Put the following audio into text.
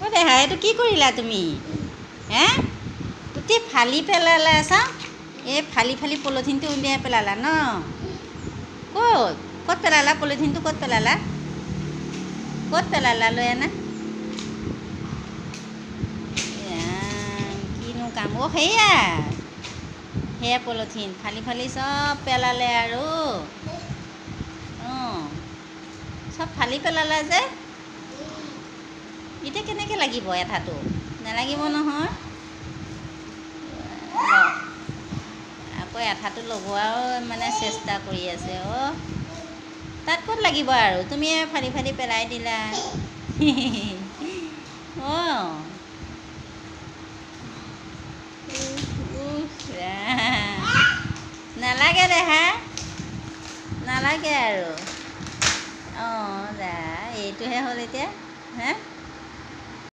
অ' দেহা এইটো কি কৰিলা তুমি হে গোটেই ফালি পেলালা চা এই ফালি ফালি পলিথিনটো উলিয়াই পেলালা ন ক'ত ক'ত পেলালা পলিথিনটো ক'ত পেলালা লৈ আনা কিনো কাম অ' সেয়া পলিথিন ফালি ফালি চব পেলালে আৰু অঁ চব ফালি পেলালা যে এতিয়া কেনেকৈ লাগিব এঠাটো নালাগিব নহয় আকৌ এঠাটো লগোৱাও মানে চেষ্টা কৰি আছে অ' তাত ক'ত লাগিব আৰু তুমি ফালি ফালি পেলাই দিলা অঁ নালাগে দেহা নালাগে আৰু অঁ যা এইটোহে হ'ল এতিয়া হা